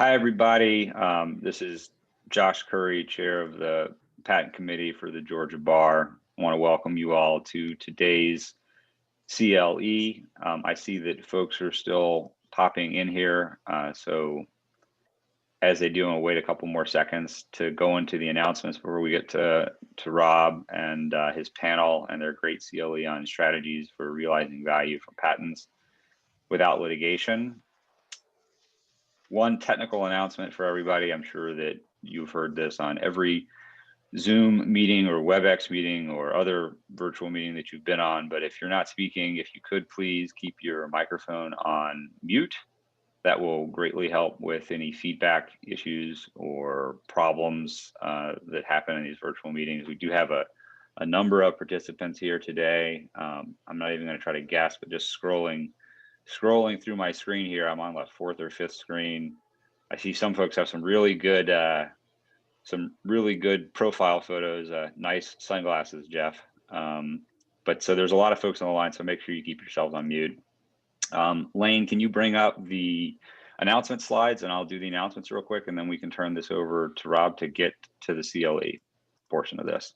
Hi, everybody. This is Josh Curry, chair of the patent committee for the Georgia Bar. I want to welcome you all to today's CLE. I see that folks are still popping in here. So as they do, I'll wait a couple more seconds to go into the announcements before we get to Rob and his panel and their great CLE on strategies for realizing value from patents without litigation. One technical announcement for everybody. I'm sure that you've heard this on every Zoom meeting or WebEx meeting or other virtual meeting that you've been on, but if you're not speaking, if you could please keep your microphone on mute. That will greatly help with any feedback issues or problems that happen in these virtual meetings. We do have a number of participants here today. I'm not even going to try to guess, but just scrolling through my screen here, I'm on the fourth or fifth screen. I see some folks have some really good profile photos. Nice sunglasses, Jeff. But so there's a lot of folks on the line, so make sure you keep yourselves on mute. Lane, can you bring up the announcement slides, and I'll do the announcements real quick, and then we can turn this over to Rob to get to the CLE portion of this.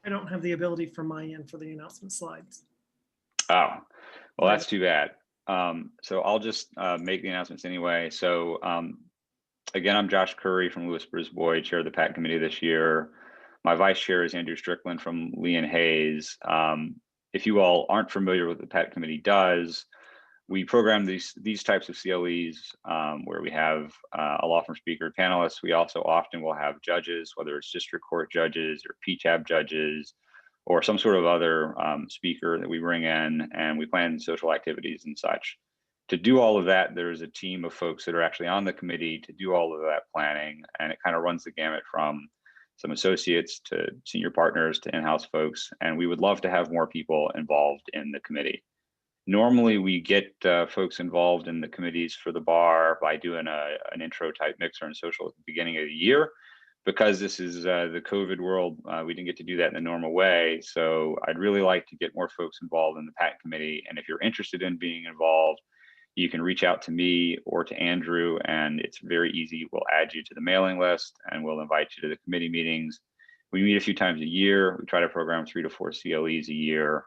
I don't have the ability from my end for the announcement slides. Oh, well, that's too bad. So I'll just make the announcements anyway. So again, I'm Josh Curry from Lewis Brisbois, chair of the patent committee this year. My vice chair is Andrew Strickland from Lee and Hayes. If you all aren't familiar with what the patent committee does, we program these types of CLEs where we have a law firm speaker panelists. We also often will have judges, whether it's district court judges or PTAB judges, or some sort of other speaker that we bring in, and we plan social activities and such. To do all of that, there's a team of folks that are actually on the committee to do all of that planning, and it kind of runs the gamut from some associates to senior partners to in-house folks, and we would love to have more people involved in the committee. Normally, we get folks involved in the committees for the bar by doing an intro type mixer and social at the beginning of the year. Because this is the COVID world, we didn't get to do that in the normal way. So I'd really like to get more folks involved in the patent committee. And if you're interested in being involved, you can reach out to me or to Andrew, and it's very easy. We'll add you to the mailing list and we'll invite you to the committee meetings. We meet a few times a year. We try to program 3 to 4 CLEs a year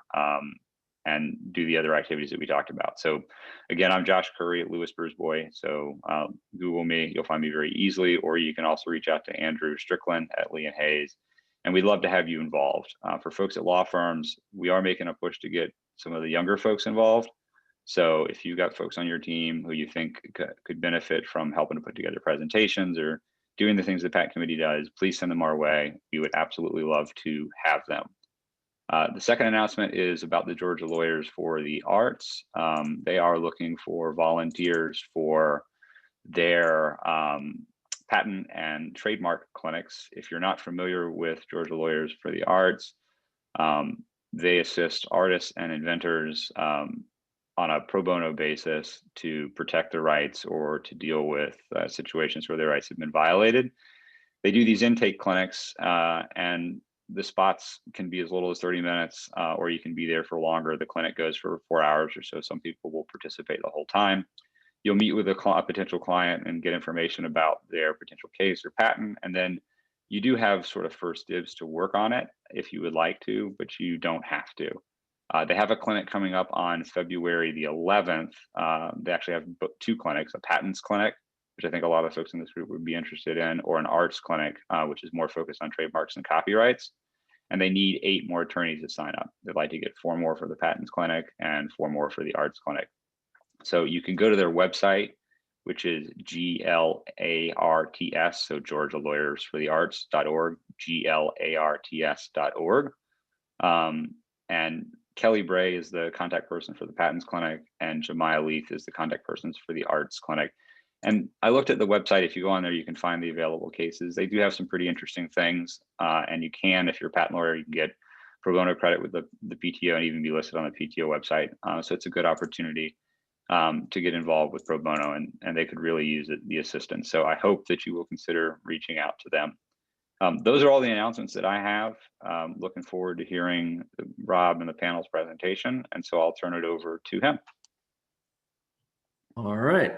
and do the other activities that we talked about. So again, I'm Josh Curry at Lewis Brisbois. So Google me, you'll find me very easily, or you can also reach out to Andrew Strickland at Lee and Hayes. And we'd love to have you involved. For folks at law firms, we are making a push to get some of the younger folks involved. So if you've got folks on your team who you think could benefit from helping to put together presentations or doing the things the patent committee does, please send them our way. We would absolutely love to have them. The second announcement is about the Georgia Lawyers for the Arts. They are looking for volunteers for their patent and trademark clinics. If you're not familiar with Georgia Lawyers for the Arts, they assist artists and inventors on a pro bono basis to protect their rights or to deal with situations where their rights have been violated. They do these intake clinics and the spots can be as little as 30 minutes or you can be there for longer. The clinic goes for 4 hours or so. Some people will participate the whole time. You'll meet with a potential client and get information about their potential case or patent. And then you do have sort of first dibs to work on it if you would like to, but you don't have to. They have a clinic coming up on February the 11th. They actually have 2 clinics, a patents clinic, which I think a lot of folks in this group would be interested in, or an arts clinic, which is more focused on trademarks and copyrights. And they need 8 more attorneys to sign up. They'd like to get 4 more for the patents clinic and 4 more for the arts clinic. So you can go to their website, which is GLARTS, so Georgia Lawyers for the Arts.org, GLARTS.org. And Kelly Bray is the contact person for the patents clinic, and Jemiah Leith is the contact person for the arts clinic. And I looked at the website. If you go on there, you can find the available cases. They do have some pretty interesting things. And you can, if you're a patent lawyer, you can get pro bono credit with the PTO and even be listed on the PTO website. So it's a good opportunity to get involved with pro bono, and they could really use the assistance. So I hope that you will consider reaching out to them. Those are all the announcements that I have. Looking forward to hearing Rob and the panel's presentation. And so I'll turn it over to him. All right.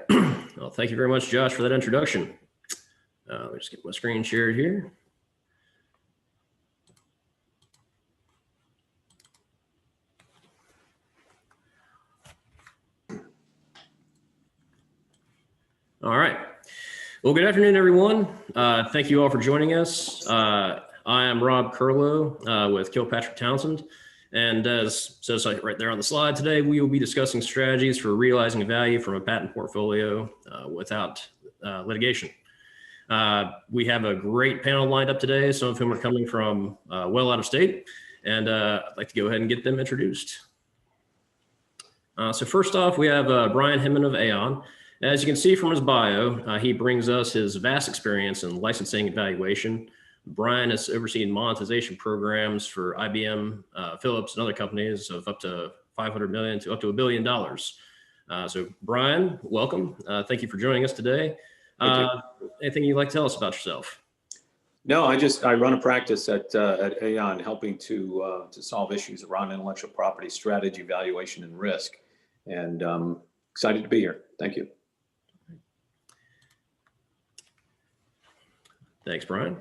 Well, thank you very much, Josh, for that introduction. Let me just get my screen shared here. All right. Well, good afternoon, everyone. Thank you all for joining us. I am Rob Curlow with Kilpatrick Townsend. And as says right there on the slide today, we will be discussing strategies for realizing value from a patent portfolio without litigation. We have a great panel lined up today, some of whom are coming from well out of state. And I'd like to go ahead and get them introduced. So first off, we have Brian Hinman of Aon. As you can see from his bio, he brings us his vast experience in licensing evaluation. Brian has overseen monetization programs for IBM, Philips, and other companies of up to $500 million to up to $1 billion. So Brian, welcome. Thank you for joining us today. Anything you'd like to tell us about yourself? No, I run a practice at Aon, helping to solve issues around intellectual property strategy, valuation, and risk. And excited to be here. Thank you. Thanks, Brian.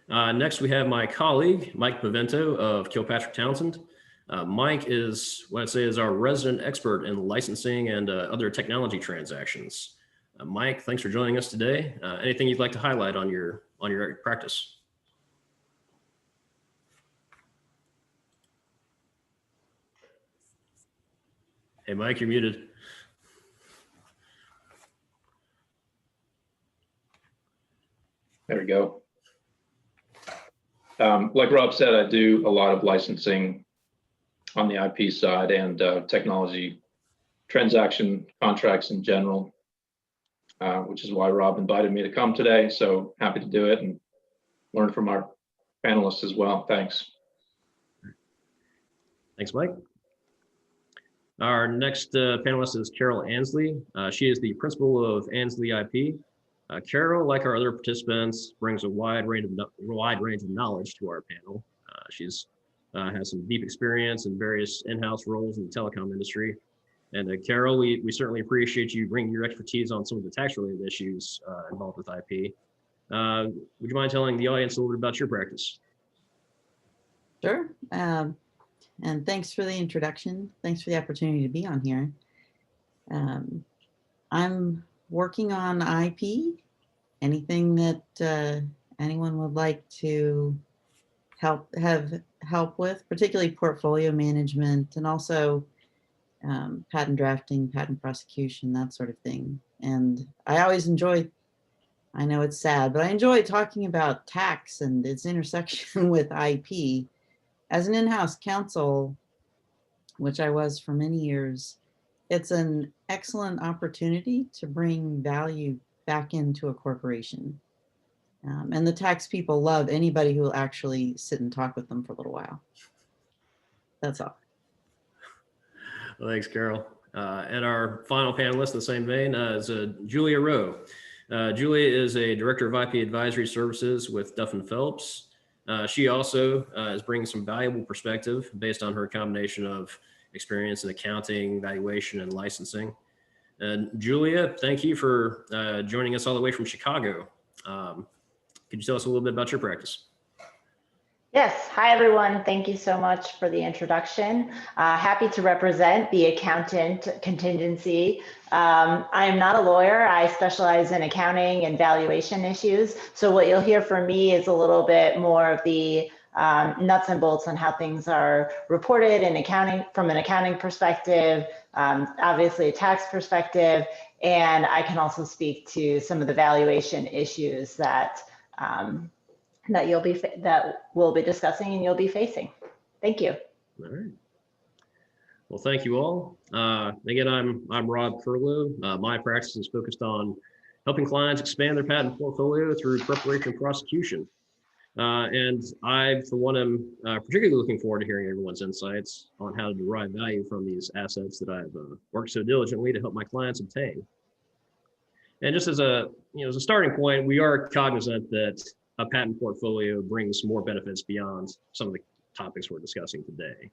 Next, we have my colleague, Mike Pavento of Kilpatrick Townsend. Mike is what I'd say is our resident expert in licensing and other technology transactions. Mike, thanks for joining us today. Anything you'd like to highlight on your practice? Hey, Mike, you're muted. There we go. Like Rob said, I do a lot of licensing on the IP side and technology transaction contracts in general, which is why Rob invited me to come today. So happy to do it and learn from our panelists as well. Thanks. Thanks, Mike. Our next panelist is Carol Ansley. She is the principal of Ansley IP. Carol, like our other participants, brings a wide range of knowledge to our panel. She's has some deep experience in various in-house roles in the telecom industry. And Carol, we certainly appreciate you bringing your expertise on some of the tax-related issues involved with IP. Would you mind telling the audience a little bit about your practice? Sure. And thanks for the introduction. Thanks for the opportunity to be on here. I'm working on IP. Anything that anyone would like to have help with, particularly portfolio management and also patent drafting, patent prosecution, that sort of thing. And I always enjoy, I know it's sad, but I enjoy talking about tax and its intersection with IP. As an in-house counsel, which I was for many years, it's an excellent opportunity to bring value back into a corporation. And the tax people love anybody who will actually sit and talk with them for a little while. That's all. Well, thanks, Carol. And our final panelist in the same vein is Julia Rowe. Julia is a director of IP advisory services with Duff & Phelps. She also is bringing some valuable perspective based on her combination of experience in accounting, valuation, and licensing. And Julia, thank you for joining us all the way from Chicago. Could you tell us a little bit about your practice? Yes. Hi, everyone. Thank you so much for the introduction. Happy to represent the accountant contingency. I am not a lawyer. I specialize in accounting and valuation issues. So what you'll hear from me is a little bit more of the nuts and bolts on how things are reported in accounting from an accounting perspective, obviously a tax perspective, and I can also speak to some of the valuation issues that that we'll be discussing and you'll be facing. Thank you. All right. Well, thank you all. Again, I'm Rob Curlow. My practice is focused on helping clients expand their patent portfolio through preparation and prosecution. And I, for one, am particularly looking forward to hearing everyone's insights on how to derive value from these assets that I've worked so diligently to help my clients obtain. And just as a starting point, we are cognizant that a patent portfolio brings more benefits beyond some of the topics we're discussing today.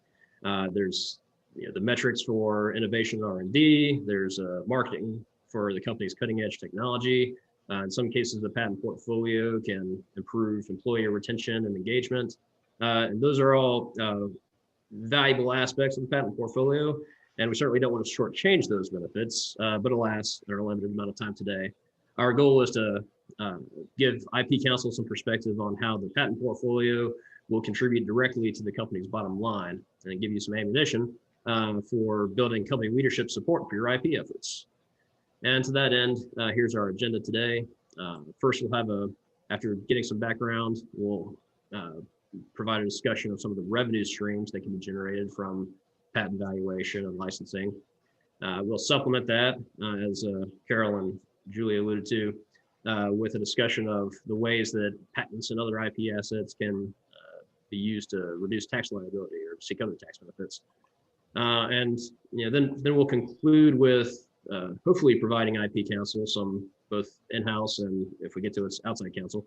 There's the metrics for innovation and R&D. There's marketing for the company's cutting edge technology. In some cases, the patent portfolio can improve employee retention and engagement. And those are all valuable aspects of the patent portfolio. And we certainly don't want to shortchange those benefits, but alas, there are a limited amount of time today. Our goal is to give IP counsel some perspective on how the patent portfolio will contribute directly to the company's bottom line and give you some ammunition for building company leadership support for your IP efforts. And to that end, here's our agenda today. First, we'll have after getting some background, we'll provide a discussion of some of the revenue streams that can be generated from patent valuation and licensing. We'll supplement that, as Carol and Julie alluded to, with a discussion of the ways that patents and other IP assets can be used to reduce tax liability or seek other tax benefits. And then we'll conclude with hopefully providing IP counsel some both in-house and, if we get to its outside counsel,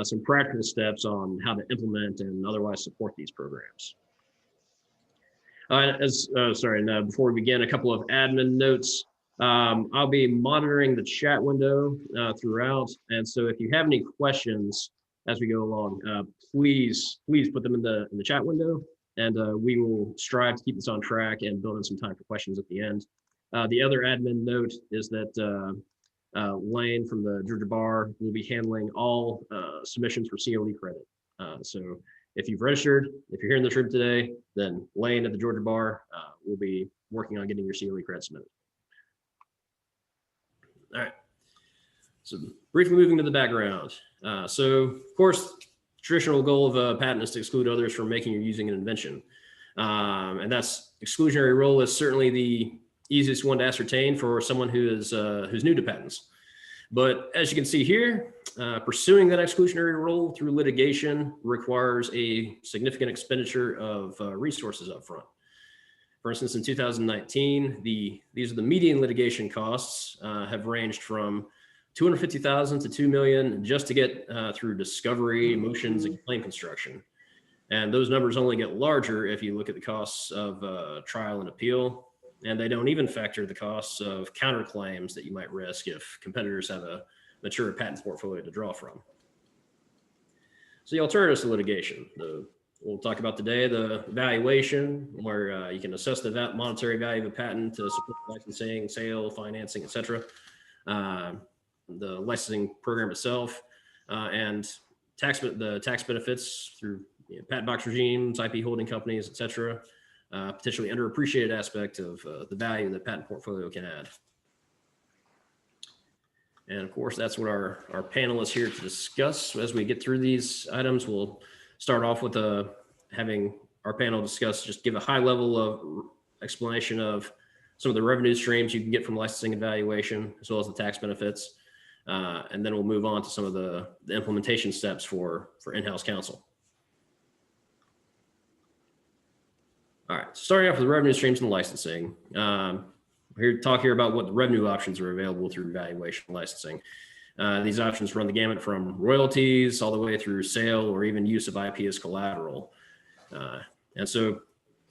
some practical steps on how to implement and otherwise support these programs. Before we begin, a couple of admin notes. I'll be monitoring the chat window throughout, and so if you have any questions as we go along, please put them in the chat window, and we will strive to keep this on track and build in some time for questions at the end. The other admin note is that Lane from the Georgia Bar will be handling all submissions for COE credit. So if you've registered, if you're here in this room today, then Lane at the Georgia Bar will be working on getting your COE credit submitted. All right. So briefly moving to the background. So of course, traditional goal of a patent is to exclude others from making or using an invention. And that's exclusionary rule is certainly the easiest one to ascertain for someone who is who's new to patents. But as you can see here, pursuing that exclusionary rule through litigation requires a significant expenditure of resources up front. For instance, in 2019, these are the median litigation costs have ranged from $250,000 to $2 million just to get through discovery, motions, and claim construction. And those numbers only get larger if you look at the costs of trial and appeal. And they don't even factor the costs of counterclaims that you might risk if competitors have a mature patent portfolio to draw from. So the alternatives to litigation. We'll talk about today the valuation, where you can assess the monetary value of a patent to support licensing, sale, financing, etc. The licensing program itself, and the tax benefits through patent box regimes, IP holding companies, etc. Potentially underappreciated aspect of the value that patent portfolio can add. And of course, that's what our panel is here to discuss. As we get through these items, we'll start off with having our panel just give a high level of explanation of some of the revenue streams you can get from licensing and valuation, as well as the tax benefits. And then we'll move on to some of the implementation steps for in-house counsel. All right, starting off with revenue streams and licensing. We're here to talk about what the revenue options are available through valuation and licensing. These options run the gamut from royalties all the way through sale or even use of IP as collateral. And so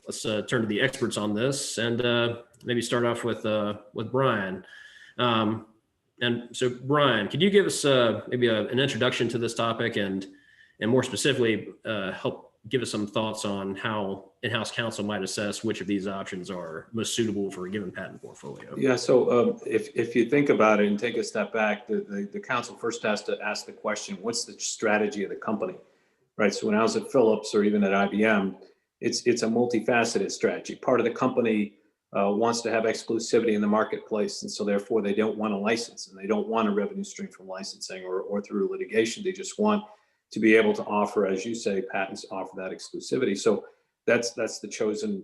let's turn to the experts on this and maybe start off with Brian. And so Brian, could you give us maybe an introduction to this topic and more specifically help give us some thoughts on how in-house counsel might assess which of these options are most suitable for a given patent portfolio? Yeah, so if you think about it and take a step back, the counsel first has to ask the question, what's the strategy of the company, right? So when I was at Philips or even at IBM, it's a multifaceted strategy. Part of the company wants to have exclusivity in the marketplace, and so therefore they don't want a license and they don't want a revenue stream from licensing or through litigation. They just want to be able to offer, as you say, patents offer that exclusivity. So that's the chosen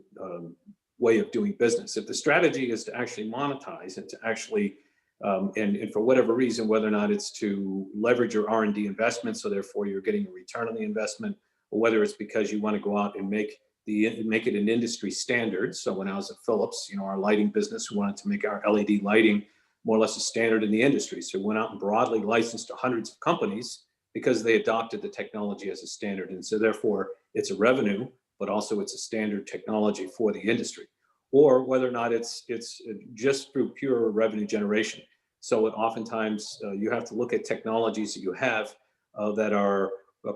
way of doing business. If the strategy is to actually monetize and to actually, and for whatever reason, whether or not it's to leverage your R&D investment, so therefore you're getting a return on the investment, or whether it's because you want to go out and make it an industry standard. So when I was at Philips, our lighting business, we wanted to make our LED lighting more or less a standard in the industry. So we went out and broadly licensed to hundreds of companies because they adopted the technology as a standard. And so therefore it's a revenue, but also it's a standard technology for the industry. Or whether or not it's just through pure revenue generation. So oftentimes you have to look at technologies that you have that are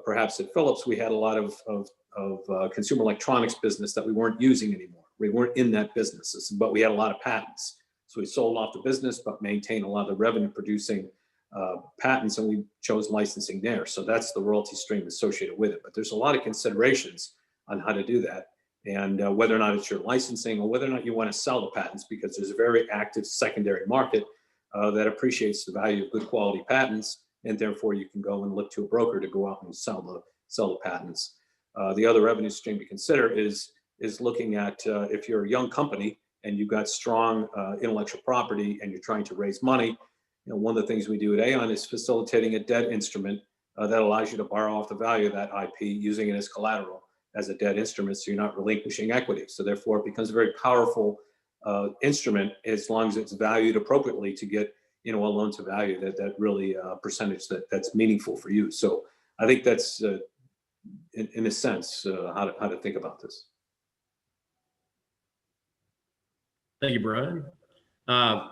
perhaps at Philips, we had a lot of consumer electronics business that we weren't using anymore. We weren't in that business, but we had a lot of patents. So we sold off the business, but maintained a lot of the revenue producing patents, and we chose licensing there. So that's the royalty stream associated with it. But there's a lot of considerations on how to do that, and whether or not it's your licensing or whether or not you want to sell the patents, because there's a very active secondary market that appreciates the value of good quality patents, and therefore you can go and look to a broker to go out and sell the patents. The other revenue stream to consider is looking at if you're a young company and you've got strong intellectual property and you're trying to raise money. One of the things we do at Aon is facilitating a debt instrument that allows you to borrow off the value of that IP, using it as collateral as a debt instrument, so you're not relinquishing equity. So therefore, it becomes a very powerful instrument as long as it's valued appropriately to get a loan to value that really percentage that's meaningful for you. So I think that's in a sense how to think about this. Thank you, Brian.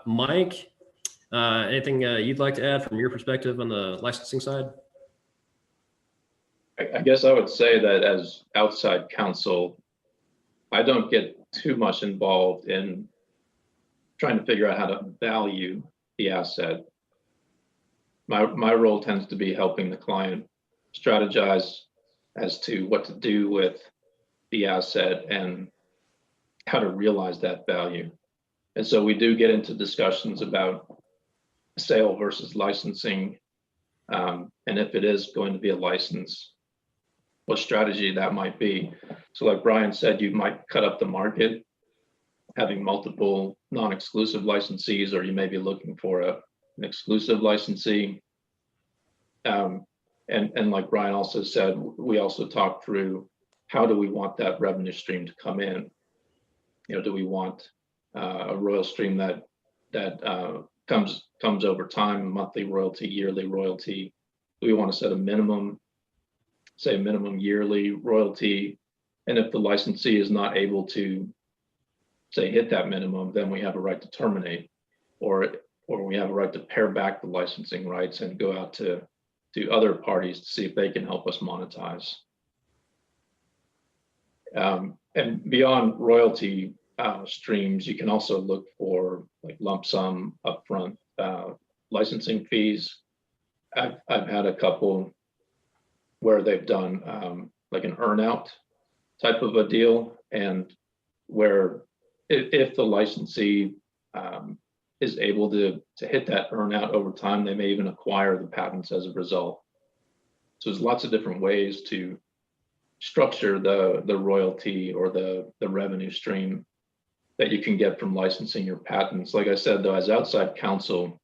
Mike, anything you'd like to add from your perspective on the licensing side? I guess I would say that as outside counsel, I don't get too much involved in trying to figure out how to value the asset. My role tends to be helping the client strategize as to what to do with the asset and how to realize that value. And so we do get into discussions about sale versus licensing, and if it is going to be a license, what strategy that might be. So like Brian said, you might cut up the market, having multiple non-exclusive licensees, or you may be looking for an exclusive licensee. And like Brian also said, we also talked through how do we want that revenue stream to come in? Do we want a royal stream that comes over time, monthly royalty, yearly royalty? Do we want to set a minimum, say a minimum yearly royalty? And if the licensee is not able to, say, hit that minimum, then we have a right to terminate, or we have a right to pare back the licensing rights and go out to other parties to see if they can help us monetize. And beyond royalty streams, you can also look for like lump sum upfront licensing fees. I've had a couple where they've done like an earnout type of a deal, and where if the licensee is able to hit that earnout over time, they may even acquire the patents as a result. So there's lots of different ways to structure the royalty or the revenue stream that you can get from licensing your patents. Like I said, though, as outside counsel,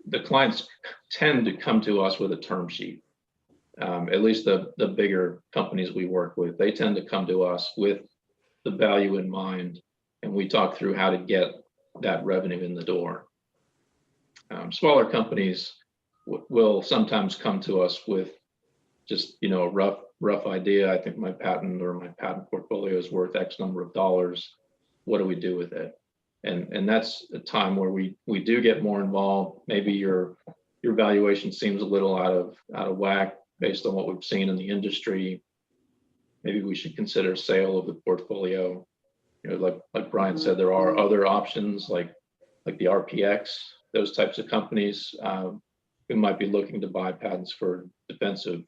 the clients tend to come to us with a term sheet. At least the bigger companies we work with, they tend to come to us with the value in mind, and we talk through how to get that revenue in the door. Smaller companies will sometimes come to us with just a rough idea. I think my patent or my patent portfolio is worth X number of dollars. What do we do with it? And that's a time where we do get more involved. Maybe your valuation seems a little out of whack based on what we've seen in the industry. Maybe we should consider sale of the portfolio. Like Brian said, there are other options like the RPX, those types of companies who might be looking to buy patents for defensive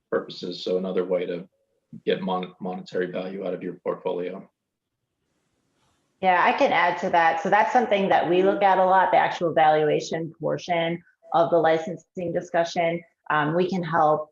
purposes. So another way to get monetary value out of your portfolio. Yeah, I can add to that. So that's something that we look at a lot, the actual valuation portion of the licensing discussion. We can help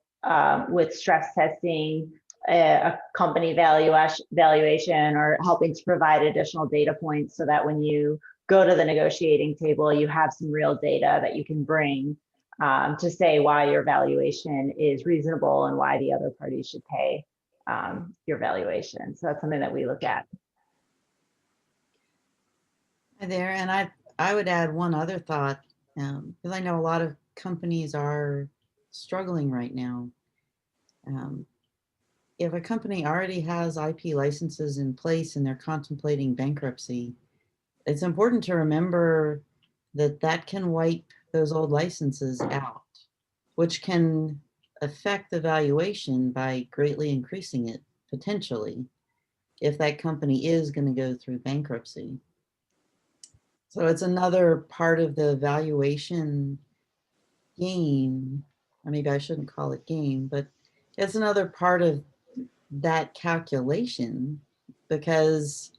with stress testing a company valuation, or helping to provide additional data points so that when you go to the negotiating table, you have some real data that you can bring to say why your valuation is reasonable and why the other parties should pay your valuation. So that's something that we look at. Hi there, and I would add one other thought, because I know a lot of companies are struggling right now. If a company already has IP licenses in place and they're contemplating bankruptcy, it's important to remember that can wipe those old licenses out, which can affect the valuation by greatly increasing it potentially if that company is going to go through bankruptcy. So it's another part of the valuation game, or maybe I shouldn't call it game, but it's another part of that calculation because,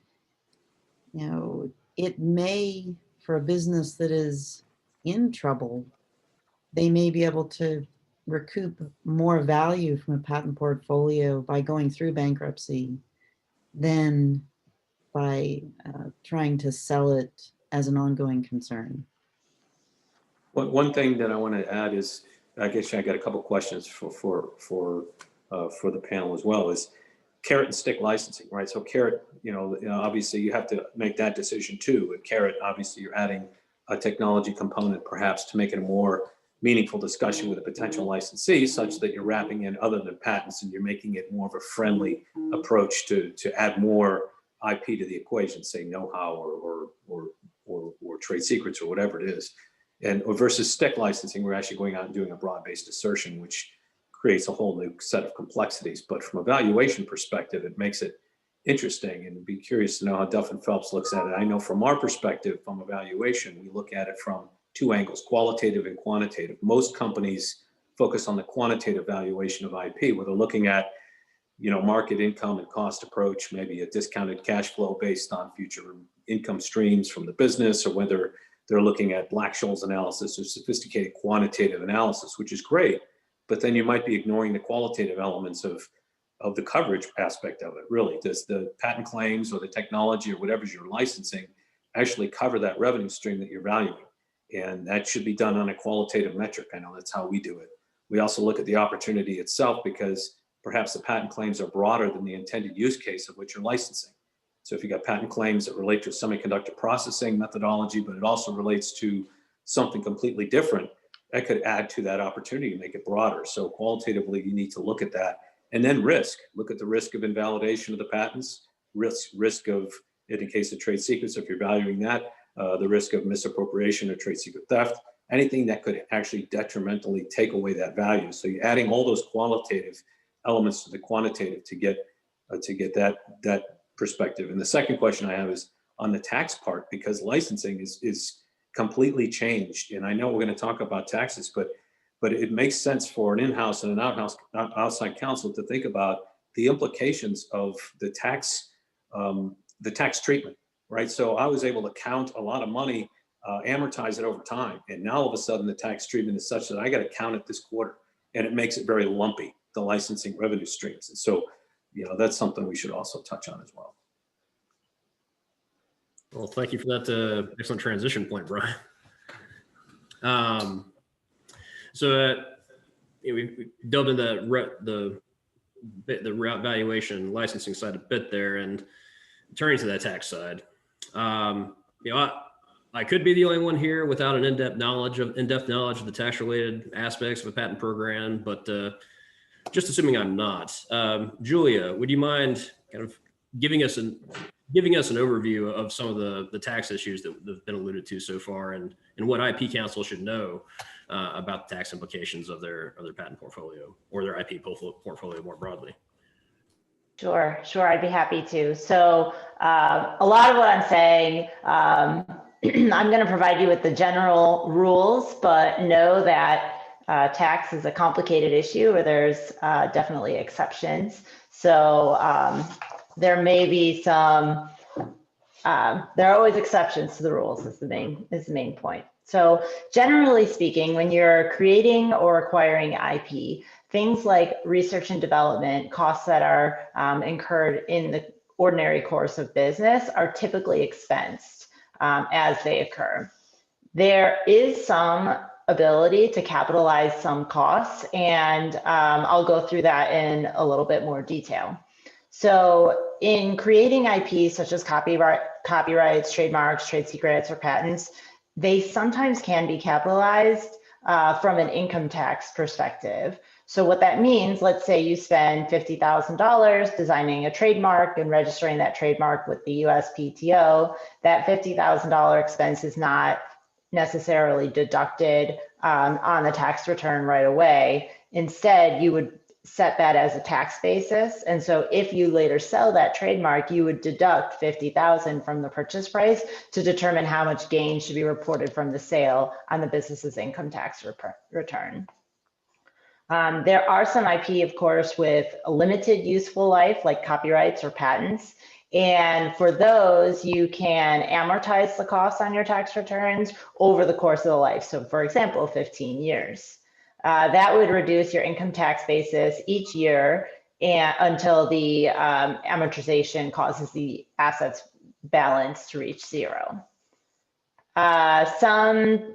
you know, it may, for a business that is in trouble, they may be able to recoup more value from a patent portfolio by going through bankruptcy than by trying to sell it as an ongoing concern. One thing that I want to add is, I guess I got a couple questions for the panel as well, is carrot and stick licensing, right? So carrot, obviously you have to make that decision too. With carrot, obviously you're adding a technology component perhaps to make it a more meaningful discussion with a potential licensee, such that you're wrapping in other than patents and you're making it more of a friendly approach to add more IP to the equation, say know-how or trade secrets or whatever it is. And versus stick licensing, we're actually going out and doing a broad-based assertion, which creates a whole new set of complexities. But from a valuation perspective, it makes it interesting, and be curious to know how Duff and Phelps looks at it. I know from our perspective, from a valuation, we look at it from two angles, qualitative and quantitative. Most companies focus on the quantitative valuation of IP, where they're looking at, market income and cost approach, maybe a discounted cash flow based on future income streams from the business, or whether they're looking at Black-Scholes analysis or sophisticated quantitative analysis, which is great. But then you might be ignoring the qualitative elements of the coverage aspect of it. Really, does the patent claims or the technology or whatever you're licensing actually cover that revenue stream that you're valuing? And that should be done on a qualitative metric. I know that's how we do it. We also look at the opportunity itself, because perhaps the patent claims are broader than the intended use case of which you're licensing. So if you got patent claims that relate to semiconductor processing methodology, but it also relates to something completely different, that could add to that opportunity and make it broader. So qualitatively, you need to look at that. And then risk, look at the risk of invalidation of the patents, risk of, in case of trade secrets, if you're valuing that, the risk of misappropriation or trade secret theft, anything that could actually detrimentally take away that value. So you're adding all those qualitative elements to the quantitative to get that perspective. And the second question I have is on the tax part, because licensing is completely changed. And I know we're going to talk about taxes, but it makes sense for an in-house and an outside counsel to think about the implications of the tax treatment, right? So I was able to count a lot of money, amortize it over time. And now all of a sudden the tax treatment is such that I got to count it this quarter, and it makes it very lumpy, the licensing revenue streams. And so, that's something we should also touch on as well. Well, thank you for that excellent transition point, Brian. We delved into the route valuation licensing side a bit there, and turning to that tax side. I could be the only one here without an in-depth knowledge of the tax-related aspects of a patent program, but just assuming I'm not, Julia, would you mind kind of giving us an overview of some of the tax issues that have been alluded to so far, and what IP counsel should know about the tax implications of their patent portfolio or their IP portfolio more broadly? Sure, I'd be happy to. So a lot of what I'm saying, I'm going to provide you with the general rules, but know that tax is a complicated issue where there's definitely exceptions. So there may be some, there are always exceptions to the rules is the main point. So generally speaking, when you're creating or acquiring IP, things like research and development costs that are incurred in the ordinary course of business are typically expensed as they occur. There is some ability to capitalize some costs, and I'll go through that in a little bit more detail. So in creating IP such as copyrights, trademarks, trade secrets, or patents, they sometimes can be capitalized from an income tax perspective. So what that means, let's say you spend $50,000 designing a trademark and registering that trademark with the USPTO, that $50,000 expense is not necessarily deducted on the tax return right away. Instead, you would set that as a tax basis. And so if you later sell that trademark, you would deduct 50,000 from the purchase price to determine how much gain should be reported from the sale on the business's income tax return. There are some IP, of course, with a limited useful life, like copyrights or patents. And for those, you can amortize the costs on your tax returns over the course of the life. So for example, 15 years. That would reduce your income tax basis each year until the amortization causes the assets balance to reach zero. Some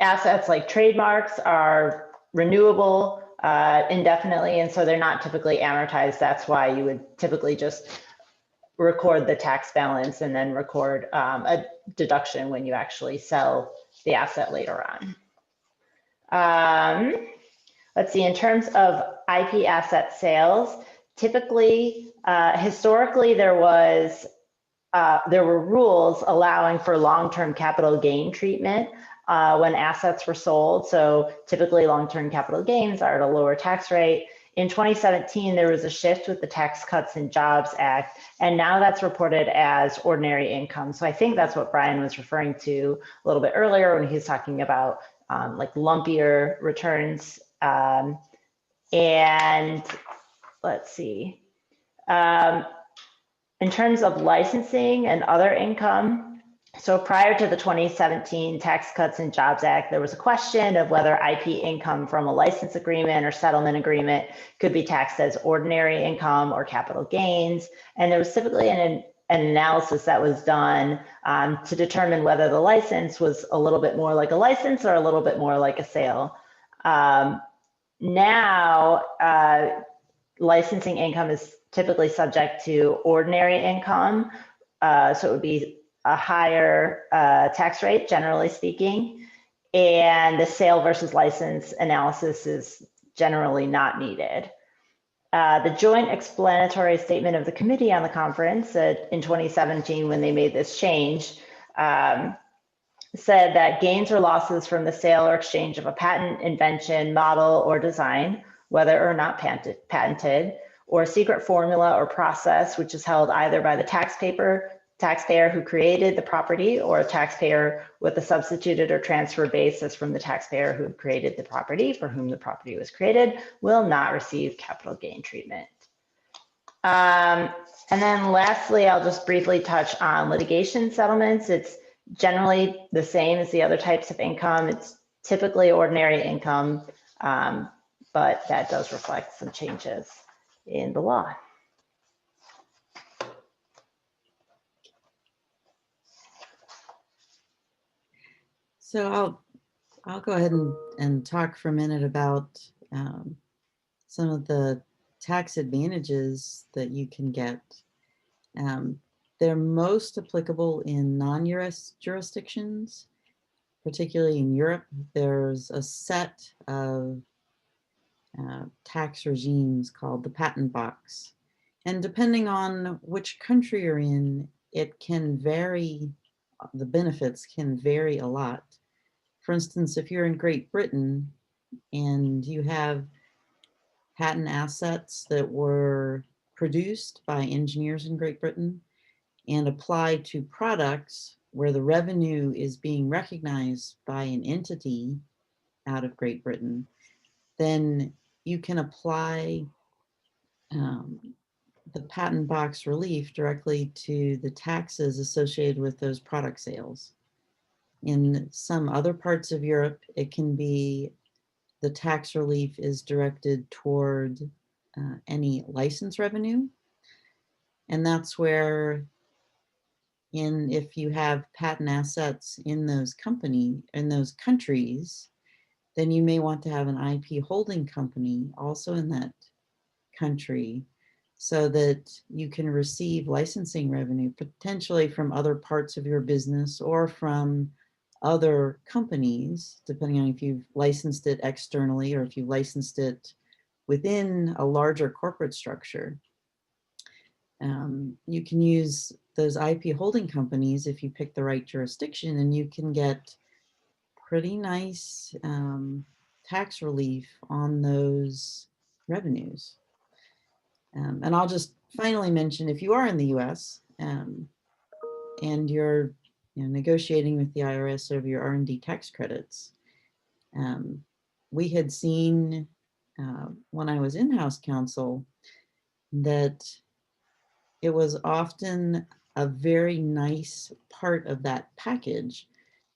assets like trademarks are renewable indefinitely, and so they're not typically amortized. That's why you would typically just record the tax balance and then record a deduction when you actually sell the asset later on. Let's see, in terms of IP asset sales, typically, historically, there were rules allowing for long-term capital gain treatment when assets were sold. So typically long-term capital gains are at a lower tax rate. In 2017, there was a shift with the Tax Cuts and Jobs Act, and now that's reported as ordinary income. So I think that's what Brian was referring to a little bit earlier when he was talking about like lumpier returns. And let's see. In terms of licensing and other income, so prior to the 2017 Tax Cuts and Jobs Act, there was a question of whether IP income from a license agreement or settlement agreement could be taxed as ordinary income or capital gains. And there was typically an analysis that was done to determine whether the license was a little bit more like a license or a little bit more like a sale. Now, licensing income is typically subject to ordinary income. So it would be a higher tax rate, generally speaking, and the sale versus license analysis is generally not needed. The joint explanatory statement of the committee on the conference in 2017, when they made this change, said that gains or losses from the sale or exchange of a patent, invention, model, or design, whether or not patented, or a secret formula or process, which is held either by the taxpayer who created the property or a taxpayer with a substituted or transfer basis from the taxpayer who created the property for whom the property was created, will not receive capital gain treatment. And then lastly, I'll just briefly touch on litigation settlements. It's generally the same as the other types of income. It's typically ordinary income, but that does reflect some changes in the law. So I'll go ahead and talk for a minute about some of the tax advantages that you can get. They're most applicable in non-US jurisdictions, particularly in Europe. There's a set of tax regimes called the patent box. And depending on which country you're in, it can vary, the benefits can vary a lot. For instance, if you're in Great Britain and you have patent assets that were produced by engineers in Great Britain and applied to products where the revenue is being recognized by an entity out of Great Britain, then you can apply the patent box relief directly to the taxes associated with those product sales. In some other parts of Europe, it can be the tax relief is directed toward any license revenue. And that's where if you have patent assets in those countries, then you may want to have an IP holding company also in that country so that you can receive licensing revenue potentially from other parts of your business or from other companies, depending on if you've licensed it externally or if you licensed it within a larger corporate structure. You can use those IP holding companies if you pick the right jurisdiction, and you can get pretty nice tax relief on those revenues. And I'll just finally mention, if you are in the US and you're negotiating with the IRS over your R&D tax credits, we had seen when I was in-house counsel that it was often a very nice part of that package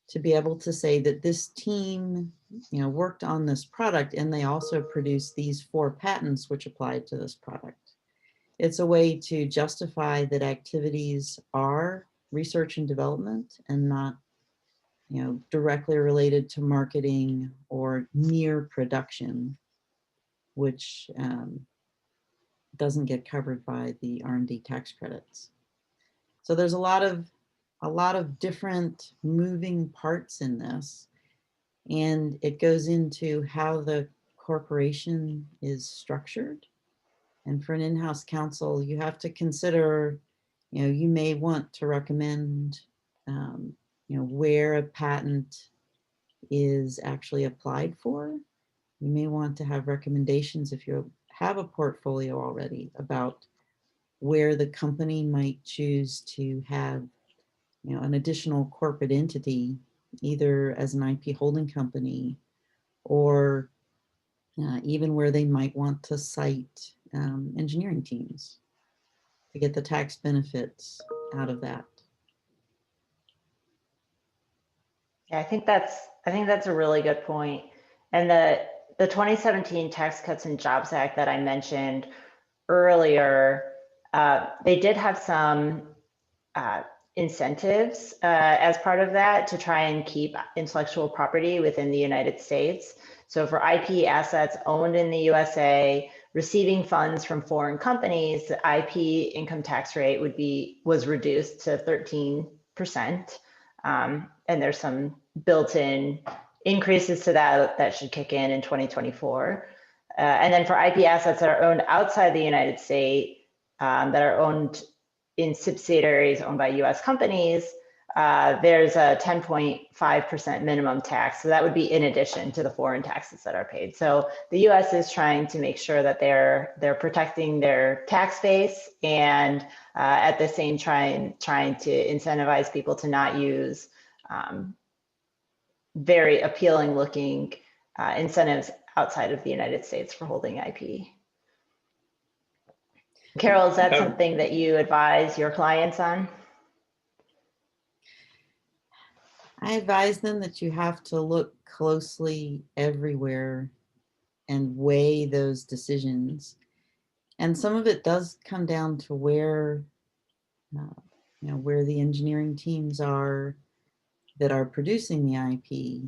to be able to say that this team, worked on this product and they also produced these 4 patents which applied to this product. It's a way to justify that activities are research and development and not, directly related to marketing or near production, which doesn't get covered by the R&D tax credits. So there's a lot of different moving parts in this, and it goes into how the corporation is structured. And for an in-house counsel, you have to consider, you may want to recommend, where a patent is actually applied for. You may want to have recommendations if you have a portfolio already about where the company might choose to have, an additional corporate entity, either as an IP holding company or even where they might want to cite engineering teams to get the tax benefits out of that. Yeah, I think that's a really good point. And the 2017 Tax Cuts and Jobs Act that I mentioned earlier, they did have some incentives as part of that to try and keep intellectual property within the United States. So for IP assets owned in the USA, receiving funds from foreign companies, the IP income tax rate was reduced to 13%. And there's some built-in increases to that should kick in 2024. And then for IP assets that are owned outside the United States, that are owned in subsidiaries owned by US companies, there's a 10.5% minimum tax. So that would be in addition to the foreign taxes that are paid. So the US is trying to make sure that they're protecting their tax base and at the same trying to incentivize people to not use very appealing looking incentives outside of the United States for holding IP. Carol, is that something that you advise your clients on? I advise them that you have to look closely everywhere and weigh those decisions. And some of it does come down to where, where the engineering teams are that are producing the IP.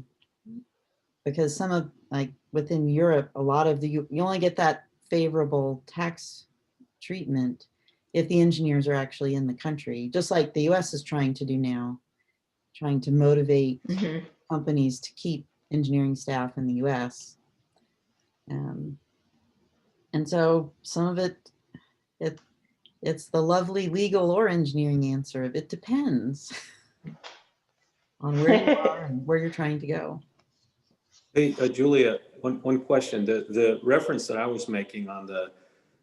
Because some of, like within Europe, a lot of you only get that favorable tax treatment if the engineers are actually in the country, just like the US is trying to do now, trying to motivate companies to keep engineering staff in the US. And so some of it's the lovely legal or engineering answer of it depends on where you are and where you're trying to go. Hey, Julia, one question. The reference that I was making on the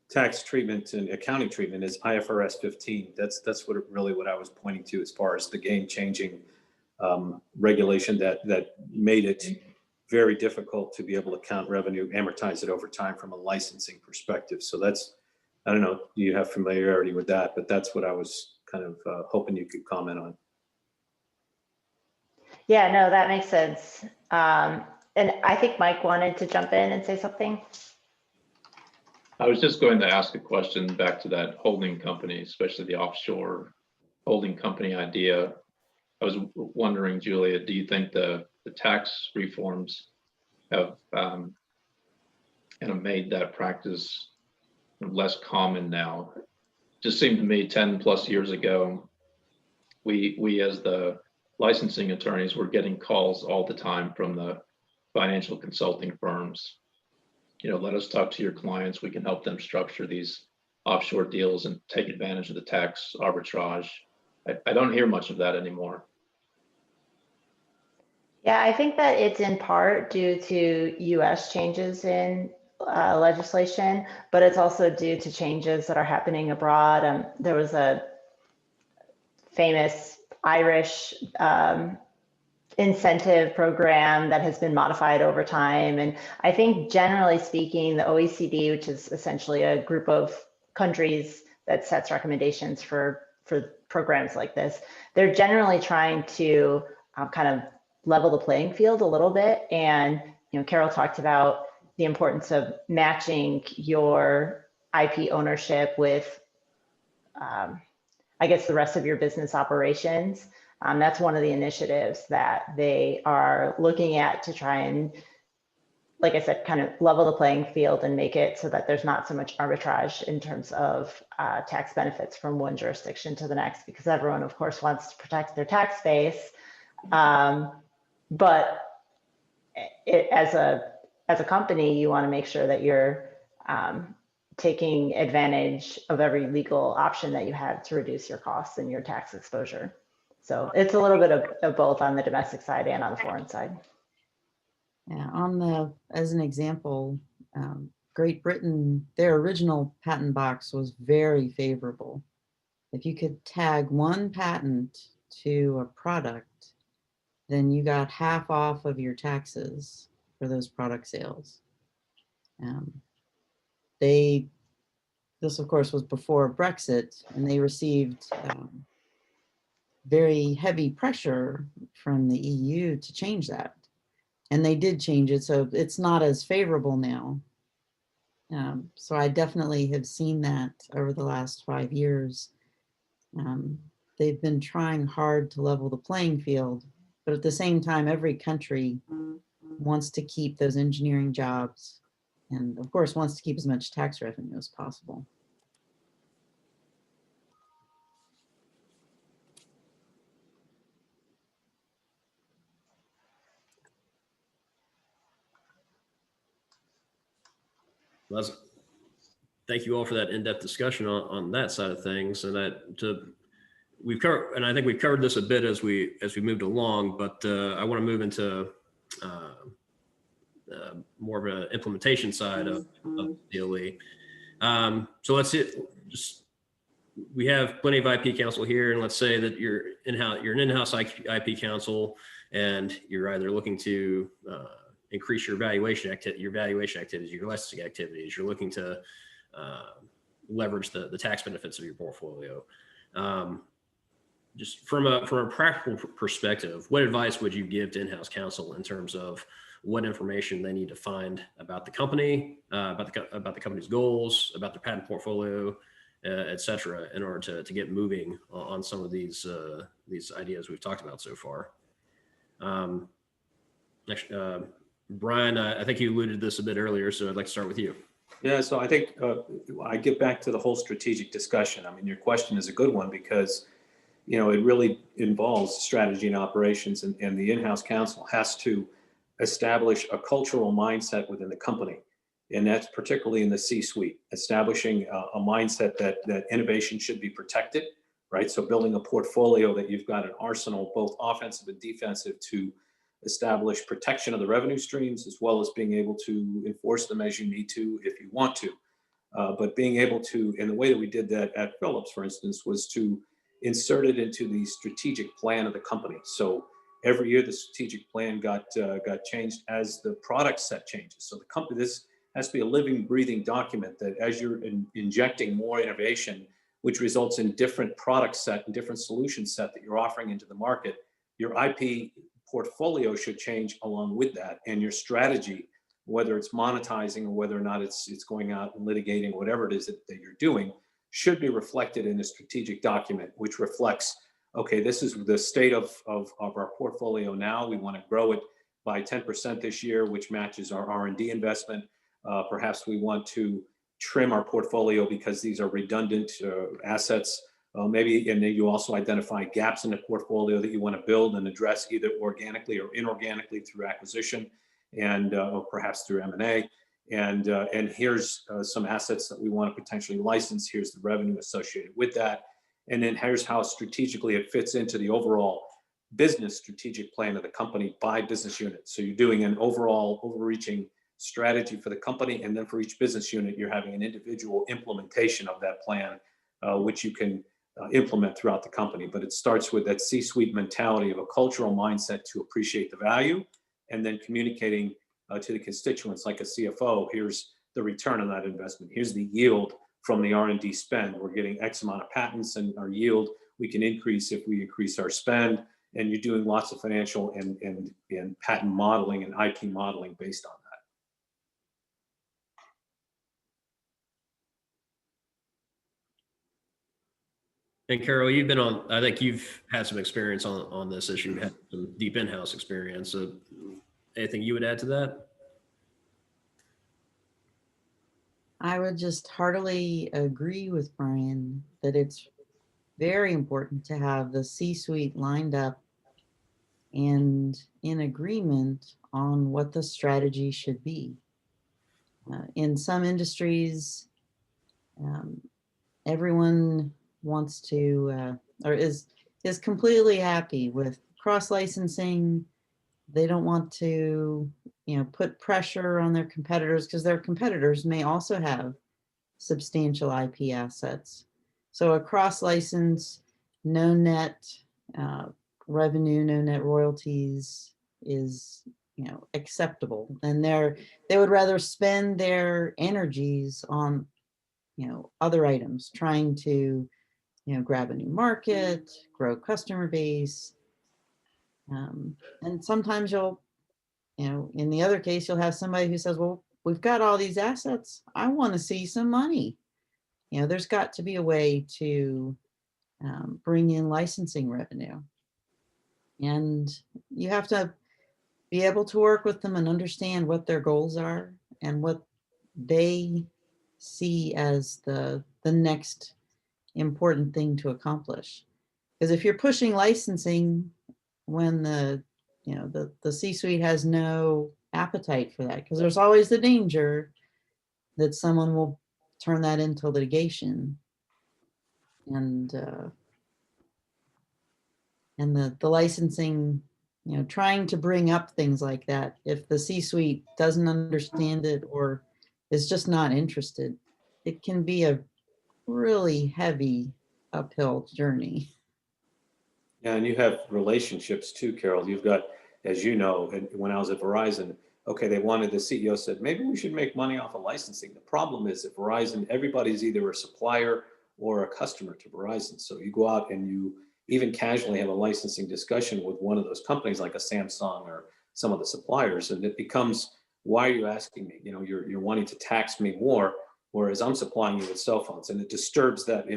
tax treatment and accounting treatment is IFRS 15. That's what I was pointing to as far as the game-changing regulation that made it very difficult to be able to count revenue, amortize it over time from a licensing perspective. So that's, I don't know, do you have familiarity with that? But that's what I was kind of hoping you could comment on. Yeah, no, that makes sense. And I think Mike wanted to jump in and say something. I was just going to ask a question back to that holding company, especially the offshore holding company idea. I was wondering, Julia, do you think the tax reforms have kind of made that practice less common now? Just seemed to me 10 plus years ago, we as the licensing attorneys were getting calls all the time from the financial consulting firms. Let us talk to your clients. We can help them structure these offshore deals and take advantage of the tax arbitrage. I don't hear much of that anymore. Yeah, I think that it's in part due to US changes in legislation, but it's also due to changes that are happening abroad. There was a famous Irish incentive program that has been modified over time. And I think generally speaking, the OECD, which is essentially a group of countries that sets recommendations for programs like this, they're generally trying to kind of level the playing field a little bit. And, Carol talked about the importance of matching your IP ownership with, I guess, the rest of your business operations. That's one of the initiatives that they are looking at to try and, like I said, kind of level the playing field and make it so that there's not so much arbitrage in terms of tax benefits from one jurisdiction to the next, because everyone, of course, wants to protect their tax base. But as a company, you want to make sure that you're taking advantage of every legal option that you have to reduce your costs and your tax exposure. So it's a little bit of both on the domestic side and on the foreign side. Yeah, as an example, Great Britain, their original patent box was very favorable. If you could tag one patent to a product, then you got half off of your taxes for those product sales. This of course was before Brexit, and they received very heavy pressure from the EU to change that. And they did change it, so it's not as favorable now. So I definitely have seen that over the last 5 years. They've been trying hard to level the playing field, but at the same time, every country wants to keep those engineering jobs and of course wants to keep as much tax revenue as possible. Thank you all for that in-depth discussion on that side of things, and we've covered, and I think we've covered this a bit as we moved along, but I want to move into more of an implementation side of DLE. So let's see, we have plenty of IP counsel here, and let's say that you're an in-house IP counsel, and you're either looking to increase your valuation activities, your licensing activities. You're looking to leverage the tax benefits of your portfolio. Just from a practical perspective, what advice would you give to in-house counsel in terms of what information they need to find about the company, about the company's goals, about their patent portfolio, et cetera, in order to get moving on some of these ideas we've talked about so far? Brian, I think you alluded to this a bit earlier, so I'd like to start with you. Yeah, so I think I get back to the whole strategic discussion. I mean, your question is a good one because, it really involves strategy and operations, and the in-house counsel has to establish a cultural mindset within the company. And that's particularly in the C-suite, establishing a mindset that innovation should be protected, right? So building a portfolio that you've got an arsenal, both offensive and defensive, to establish protection of the revenue streams, as well as being able to enforce them as you need to if you want to. But being able to, and the way that we did that at Philips, for instance, was to insert it into the strategic plan of the company. So every year the strategic plan got changed as the product set changes. So the company, this has to be a living, breathing document that as you're injecting more innovation, which results in different product set and different solution set that you're offering into the market, your IP portfolio should change along with that, and your strategy, whether it's monetizing or whether or not it's going out and litigating, whatever it is that you're doing, should be reflected in a strategic document, which reflects, okay, this is the state of our portfolio now. We want to grow it by 10% this year, which matches our R&D investment. Perhaps we want to trim our portfolio because these are redundant assets. Maybe, and then you also identify gaps in the portfolio that you want to build and address either organically or inorganically through acquisition, and or perhaps through M&A. And here's some assets that we want to potentially license. Here's the revenue associated with that. And then here's how strategically it fits into the overall business strategic plan of the company by business unit. So you're doing an overall overreaching strategy for the company. And then for each business unit, you're having an individual implementation of that plan, which you can implement throughout the company. But it starts with that C-suite mentality of a cultural mindset to appreciate the value, and then communicating to the constituents like a CFO, here's the return on that investment. Here's the yield from the R&D spend. We're getting X amount of patents, and our yield we can increase if we increase our spend. And you're doing lots of financial and patent modeling and IP modeling based on that. And Carol, you've been on, I think you've had some experience on this issue, had some deep in-house experience. So anything you would add to that? I would just heartily agree with Brian that it's very important to have the C-suite lined up and in agreement on what the strategy should be. In some industries, everyone wants to or is completely happy with cross-licensing. They don't want to, put pressure on their competitors, because their competitors may also have substantial IP assets. So a cross-license, no net revenue, no net royalties is, acceptable. And they would rather spend their energies on, other items, trying to, grab a new market, grow customer base. And sometimes you'll, in the other case, you'll have somebody who says, well, we've got all these assets. I want to see some money. There's got to be a way to bring in licensing revenue. And you have to be able to work with them and understand what their goals are and what they see as the next important thing to accomplish. Because if you're pushing licensing when the C-suite has no appetite for that, because there's always the danger that someone will turn that into litigation. And the licensing, trying to bring up things like that, if the C-suite doesn't understand it or is just not interested, it can be a really heavy uphill journey. Yeah, and you have relationships too, Carol. You've got, as you know, and when I was at Verizon, okay, the CEO said, maybe we should make money off of licensing. The problem is at Verizon, everybody's either a supplier or a customer to Verizon. So you go out and you even casually have a licensing discussion with one of those companies like a Samsung or some of the suppliers, and it becomes, why are you asking me? You're wanting to tax me more, whereas I'm supplying you with cell phones, and it disturbs that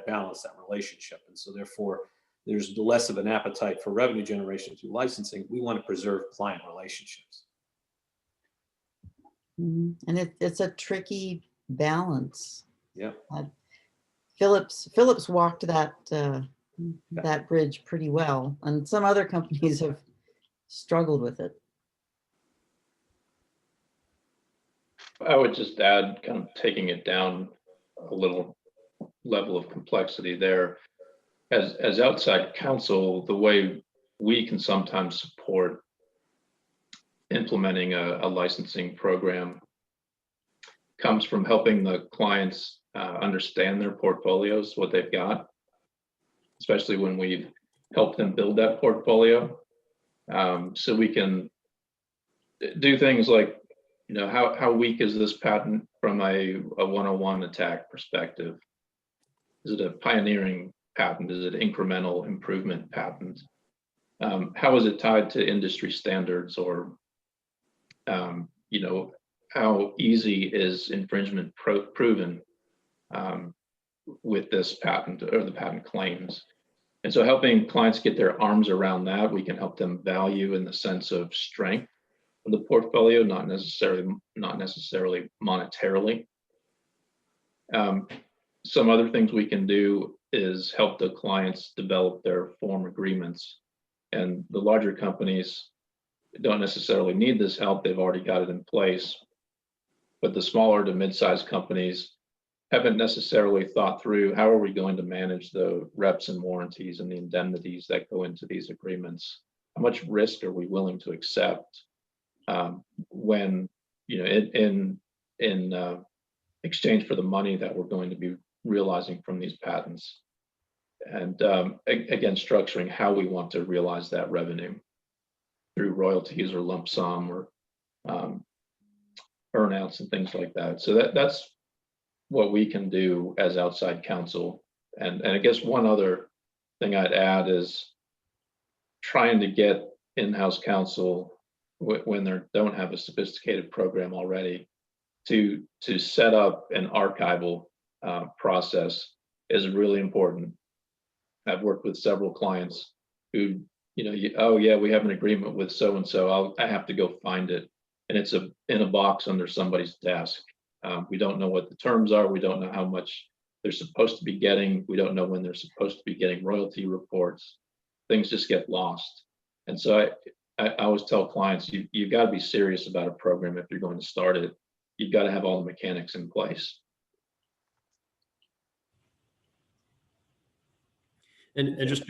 balance, that relationship. And so therefore, there's less of an appetite for revenue generation through licensing. We want to preserve client relationships. And it's a tricky balance. Yeah. Philips walked that bridge pretty well, and some other companies have struggled with it. I would just add, kind of taking it down a little level of complexity there. As outside counsel, the way we can sometimes support implementing a licensing program comes from helping the clients understand their portfolios, what they've got, especially when we've helped them build that portfolio. So we can do things like, how weak is this patent from a 101 attack perspective? Is it a pioneering patent? Is it incremental improvement patent? How is it tied to industry standards, or how easy is infringement proven with this patent or the patent claims? And so helping clients get their arms around that, we can help them value in the sense of strength of the portfolio, not necessarily monetarily. Some other things we can do is help the clients develop their form agreements. And the larger companies don't necessarily need this help. They've already got it in place. but the smaller to mid-sized companies haven't necessarily thought through how are we going to manage the reps and warranties and the indemnities that go into these agreements. How much risk are we willing to accept when, you know, in exchange for the money that we're going to be realizing from these patents? And again, structuring how we want to realize that revenue through royalties or lump sum or earnouts and things like that. So that's what we can do as outside counsel. And I guess one other thing I'd add is trying to get in-house counsel when they don't have a sophisticated program already to set up an archival process is really important. I've worked with several clients who, you know, oh yeah, we have an agreement with so-and-so, I have to go find it. And it's in a box under somebody's desk. We don't know what the terms are. We don't know how much they're supposed to be getting. We don't know when they're supposed to be getting royalty reports. Things just get lost. And so I always tell clients, you've got to be serious about a program if you're going to start it. You've got to have all the mechanics in place. And just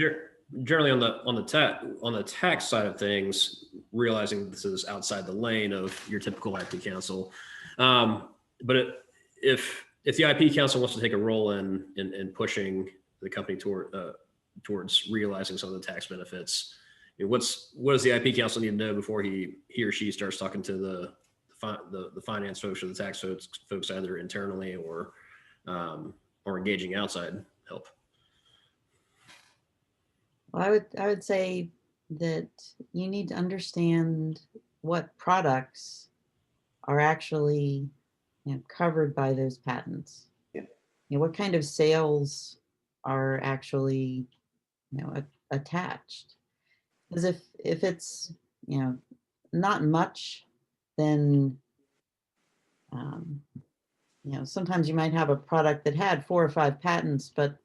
generally on the tax side of things, realizing this is outside the lane of your typical IP counsel, but if the IP counsel wants to take a role in pushing the company towards realizing some of the tax benefits, I mean, what does the IP counsel need to know before he or she starts talking to the finance folks or the tax folks either internally or engaging outside help? Well, I would say that you need to understand what products are actually, you know, covered by those patents. Yeah. You know, what kind of sales are actually, you know, attached. Because if it's, you know, not much, then you know, sometimes you might have a product that had 4 or 5 patents, but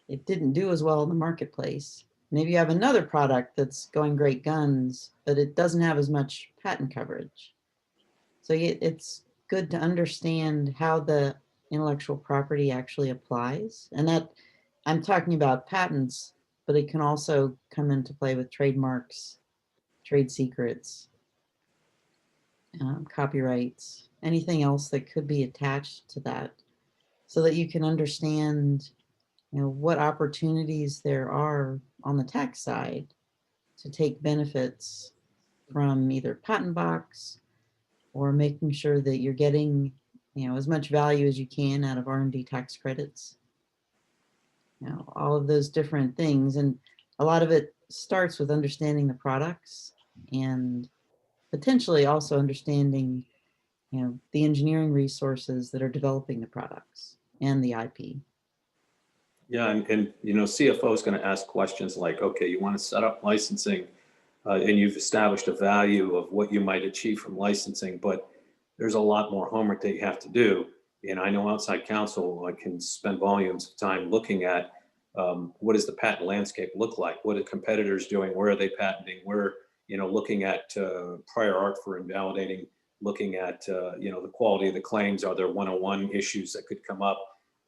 it didn't do as well in the marketplace. Maybe you have another product that's going great guns, but it doesn't have as much patent coverage. So it's good to understand how the intellectual property actually applies. And that I'm talking about patents, but it can also come into play with trademarks, trade secrets, copyrights, anything else that could be attached to that, so that you can understand, you know, what opportunities there are on the tax side to take benefits from either patent box or making sure that you're getting, you know, as much value as you can out of R&D tax credits. You know, all of those different things. And a lot of it starts with understanding the products and potentially also understanding, you know, the engineering resources that are developing the products and the IP. Yeah, and you know, CFO is going to ask questions like, okay, you want to set up licensing and you've established a value of what you might achieve from licensing, but there's a lot more homework that you have to do. And I know outside counsel can spend volumes of time looking at what does the patent landscape look like? What are competitors doing? Where are they patenting? Where, you know, looking at prior art for invalidating, looking at, you know, the quality of the claims. Are there 101 issues that could come up?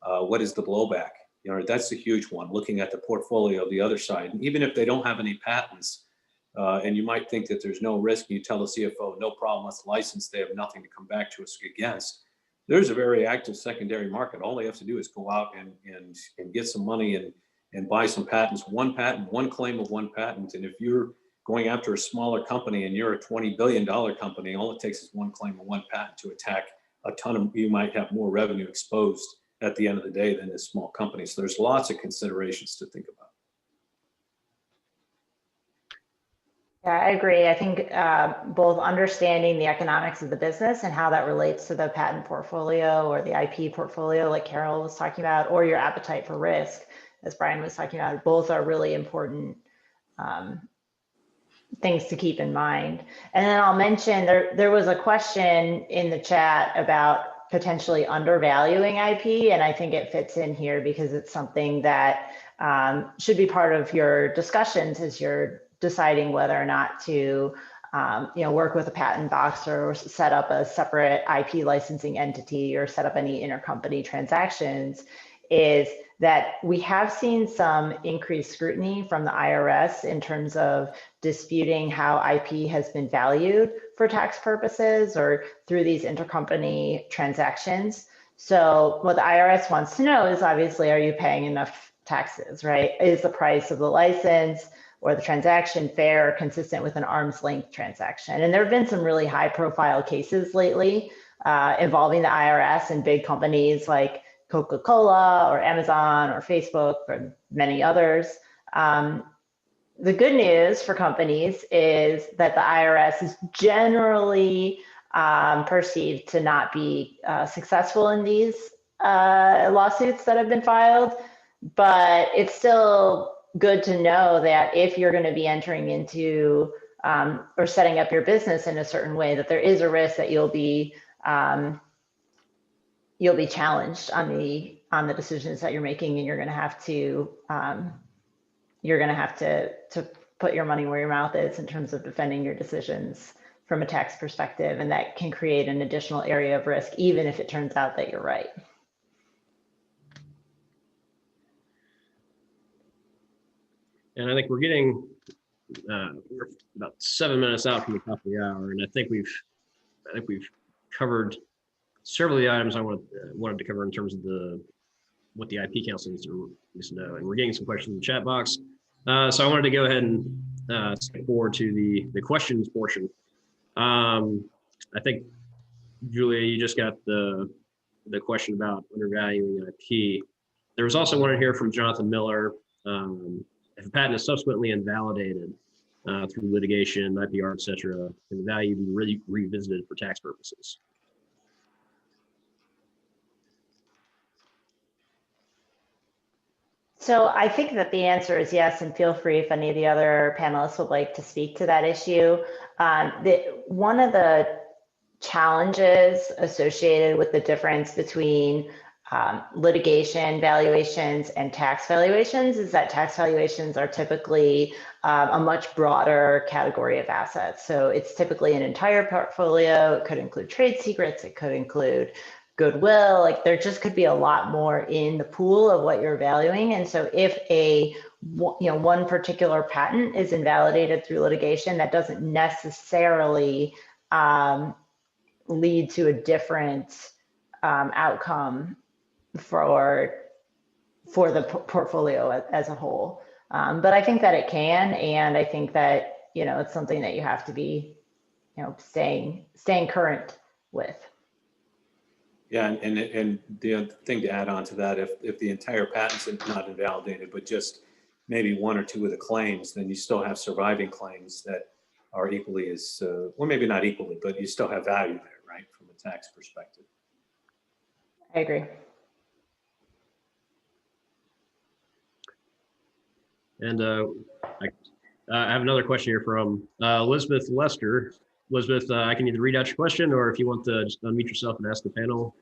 What is the blowback? You know, that's a huge one, looking at the portfolio of the other side. And even if they don't have any patents, and you might think that there's no risk, you tell the CFO, no problem, let's license, they have nothing to come back to us against. There's a very active secondary market. All they have to do is go out and get some money and buy some patents. One patent, one claim of one patent. And if you're going after a smaller company and you're a $20 billion company, all it takes is one claim of one patent to attack a ton of, you might have more revenue exposed at the end of the day than a small company. So there's lots of considerations to think about. Yeah, I agree. I think both understanding the economics of the business and how that relates to the patent portfolio or the IP portfolio, like Carol was talking about, or your appetite for risk, as Brian was talking about, both are really important things to keep in mind. And then I'll mention there was a question in the chat about potentially undervaluing IP, and I think it fits in here because it's something that should be part of your discussions as you're deciding whether or not to work with a patent box or set up a separate IP licensing entity or set up any intercompany transactions, is that we have seen some increased scrutiny from the IRS in terms of disputing how IP has been valued for tax purposes or through these intercompany transactions. So what the IRS wants to know is, obviously, are you paying enough taxes, right? Is the price of the license or the transaction fair, consistent with an arm's length transaction? And there have been some really high profile cases lately involving the IRS and big companies like Coca-Cola or Amazon or Facebook or many others. The good news for companies is that the IRS is generally perceived to not be successful in these lawsuits that have been filed, but it's still good to know that if you're going to be entering into or setting up your business in a certain way, that there is a risk that you'll be challenged on the decisions that you're making, and you're going to have to put your money where your mouth is in terms of defending your decisions from a tax perspective, and that can create an additional area of risk, even if it turns out that you're right. And I think we're getting we're about 7 minutes out from the top of the hour, and I think we've covered several of the items I wanted to cover in terms of what the IP Council needs to know. And we're getting some questions in the chat box, so I wanted to go ahead and skip forward to the questions portion. I think, Julia, you just got the question about undervaluing IP. There was also one in here from Jonathan Miller. If a patent is subsequently invalidated through litigation, IPR, et cetera, can the value be revisited for tax purposes? So I think that the answer is yes, and feel free if any of the other panelists would like to speak to that issue. One of the challenges associated with the difference between litigation valuations and tax valuations is that tax valuations are typically a much broader category of assets. So it's typically an entire portfolio. It could include trade secrets. It could include goodwill. Like, there just could be a lot more in the pool of what you're valuing. And so if one particular patent is invalidated through litigation, that doesn't necessarily lead to a different outcome for the portfolio as a whole. But I think that it can, and I think that it's something that you have to be staying current with. Yeah, and the other thing to add on to that, if the entire patent's not invalidated, but just maybe one or two of the claims, then you still have surviving claims that are equally as, well, maybe not equally, but you still have value there, right, from a tax perspective. I agree. And I have another question here from Elizabeth Lester. Elizabeth, I can either read out your question, or if you want to just unmute yourself and ask the panel.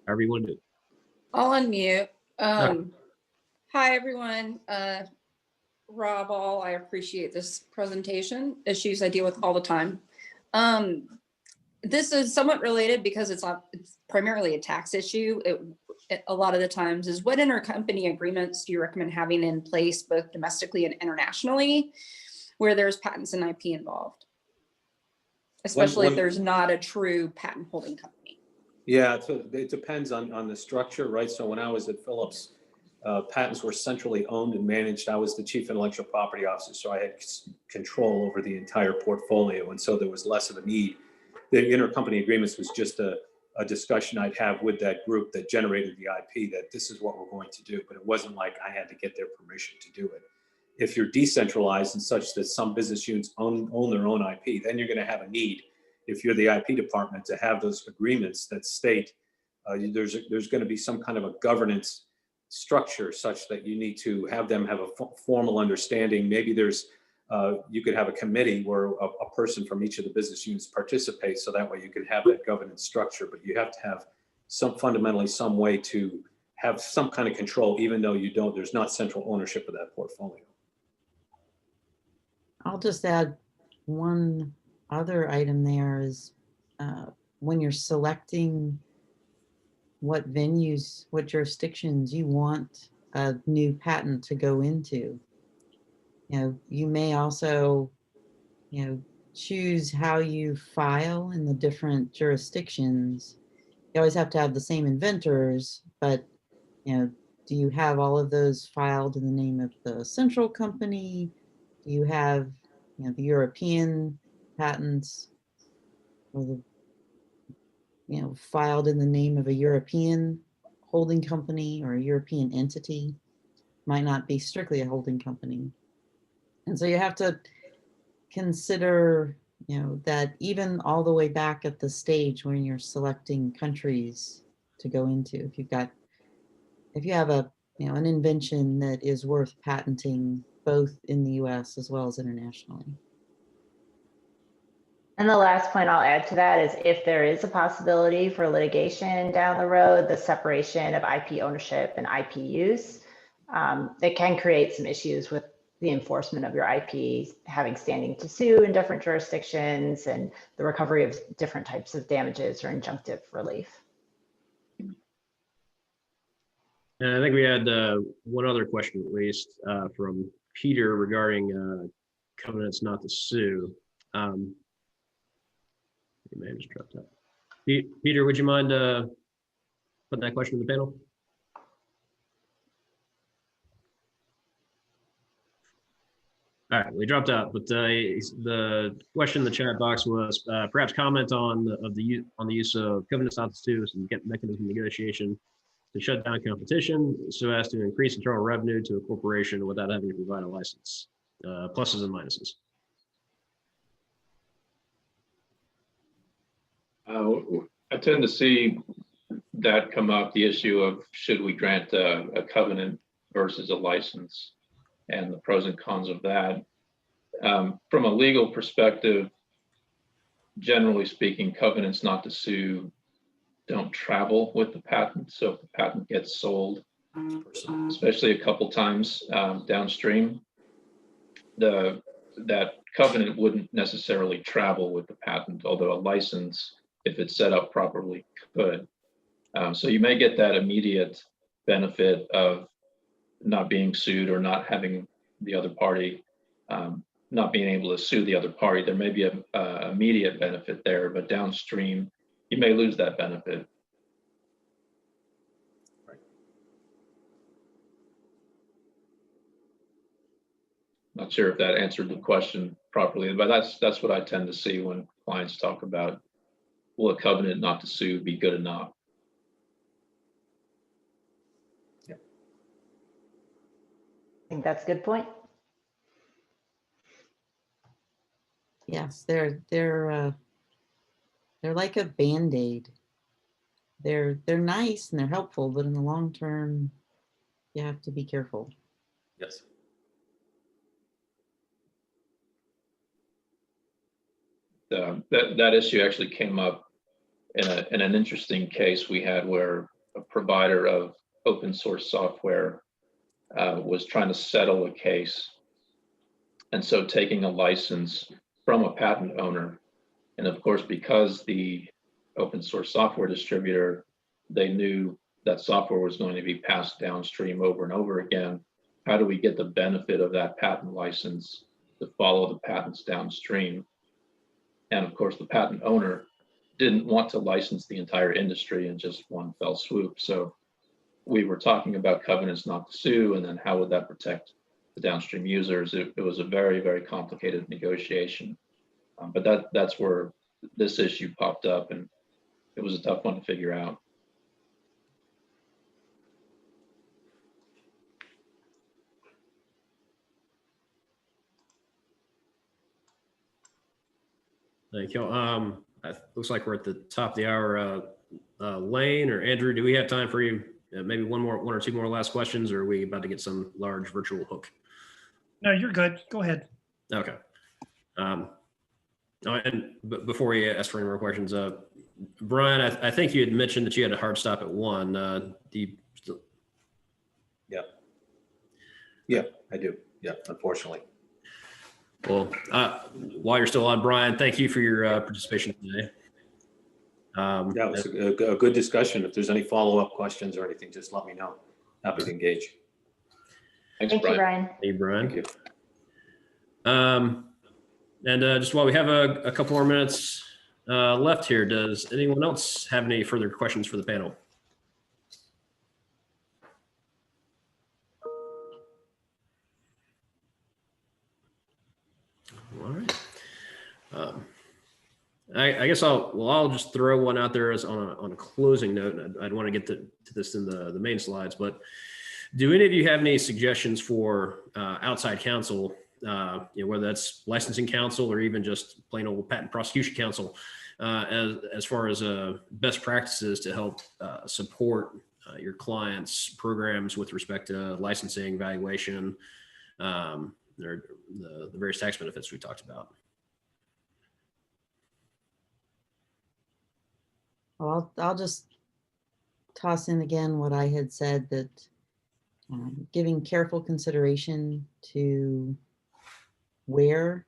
However you want to do it. I'll unmute. Okay. Hi, everyone. Rob, I appreciate this presentation. Issues I deal with all the time. This is somewhat related because it's primarily a tax issue. A lot of the times is, what intercompany agreements do you recommend having in place, both domestically and internationally, where there's patents and IP involved, especially if there's not a true patent holding company? Yeah, so it depends on the structure, right? So when I was at Philips, patents were centrally owned and managed. I was the chief intellectual property officer, so I had control over the entire portfolio, and so there was less of a need. The intercompany agreements was just a discussion I'd have with that group that generated the IP, that this is what we're going to do, but it wasn't like I had to get their permission to do it. If you're decentralized and such that some business units own their own IP, then you're going to have a need, if you're the IP department, to have those agreements that state there's going to be some kind of a governance structure such that you need to have them have a formal understanding. Maybe there's you could have a committee where a person from each of the business units participates, so that way you can have that governance structure. But you have to have fundamentally some way to have some kind of control, even though there's not central ownership of that portfolio. I'll just add one other item there is when you're selecting what venues, what jurisdictions you want a new patent to go into. You may also, choose how you file in the different jurisdictions. You always have to have the same inventors, but, do you have all of those filed in the name of the central company? Do you have, the European patents or the, filed in the name of a European holding company or a European entity? Might not be strictly a holding company. And so you have to consider, that even all the way back at the stage when you're selecting countries to go into, if you have an invention that is worth patenting both in the US as well as internationally. And the last point I'll add to that is if there is a possibility for litigation down the road, the separation of IP ownership and IP use, it can create some issues with the enforcement of your IP, having standing to sue in different jurisdictions and the recovery of different types of damages or injunctive relief. And I think we had one other question at least from Peter regarding covenants not to sue. You may have just dropped out. Peter, would you mind putting that question in the panel? All right, we dropped out, but the question in the chat box was perhaps comment on the use of covenants not to sue and get mechanism of negotiation to shut down competition so as to increase internal revenue to a corporation without having to provide a license. Pluses and minuses. I tend to see that come up, the issue of should we grant a covenant versus a license and the pros and cons of that. From a legal perspective, generally speaking, covenants not to sue don't travel with the patent. So if the patent gets sold, especially a couple times downstream, that covenant wouldn't necessarily travel with the patent, although a license, if it's set up properly, could. So you may get that immediate benefit of not being sued or not having the other party, not being able to sue the other party. There may be an immediate benefit there, but downstream, you may lose that benefit. Right. Not sure if that answered the question properly, but that's what I tend to see when clients talk about, will a covenant not to sue be good enough? I think that's a good point. Yes, they're like a Band-Aid. They're nice and they're helpful, but in the long term, you have to be careful. Yes. That issue actually came up in an interesting case we had where a provider of open source software was trying to settle a case. And so taking a license from a patent owner, and of course, because the open source software distributor, they knew that software was going to be passed downstream over and over again. How do we get the benefit of that patent license to follow the patents downstream? And of course, the patent owner didn't want to license the entire industry in just one fell swoop. So we were talking about covenants not to sue, and then how would that protect the downstream users? It was a very, very complicated negotiation. But that's where this issue popped up, and it was a tough one to figure out. Thank you. Looks like we're at the top of the hour. Lane or Andrew, do we have time for you? Maybe one or two more last questions, or are we about to get some large virtual hook? No, you're good. Go ahead. Okay. And before we ask for any more questions, Brian, I think you had mentioned that you had a hard stop at 1. Do you still... Yeah, I do. Yeah, unfortunately. Well, while you're still on, Brian, thank you for your participation today. Yeah, it was a good discussion. If there's any follow-up questions or anything, just let me know. Happy to engage. Thanks, Thank you, Brian. Brian. Hey, Brian. Thank you. And just while we have a couple more minutes left here, does anyone else have any further questions for the panel? All right. I guess I'll just throw one out there as on a closing note. And I'd want to get to this in the main slides, but do any of you have any suggestions for outside counsel, whether that's licensing counsel or even just plain old patent prosecution counsel, as far as best practices to help support your clients' programs with respect to licensing, valuation, the various tax benefits we talked about? Well, I'll just toss in again what I had said, that giving careful consideration to where,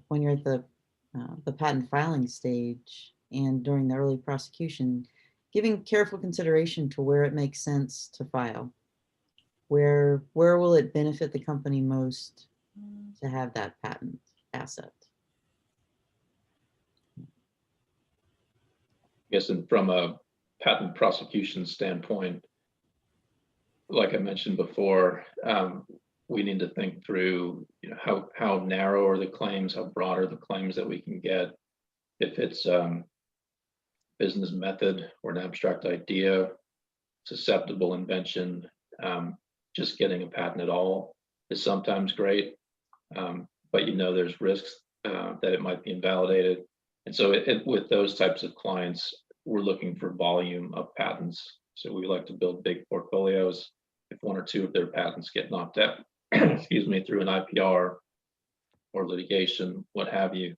when you're at the patent filing stage and during the early prosecution, giving careful consideration to where it makes sense to file. Where will it benefit the company most to have that patent asset? I guess, and from a patent prosecution standpoint, like I mentioned before, we need to think through, how narrow are the claims, how broad are the claims that we can get. If it's business method or an abstract idea, susceptible invention, just getting a patent at all is sometimes great, but there's risks that it might be invalidated. And so with those types of clients, we're looking for volume of patents. So we like to build big portfolios. If one or two of their patents get knocked out, excuse me, through an IPR or litigation, what have you,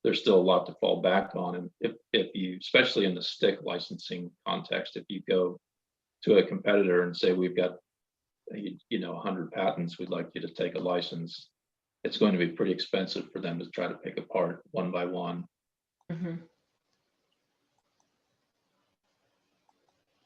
there's still a lot to fall back on. And if you, especially in the stick licensing context, if you go to a competitor and say, we've got 100 patents, we'd like you to take a license, it's going to be pretty expensive for them to try to pick apart one by one. Mhm.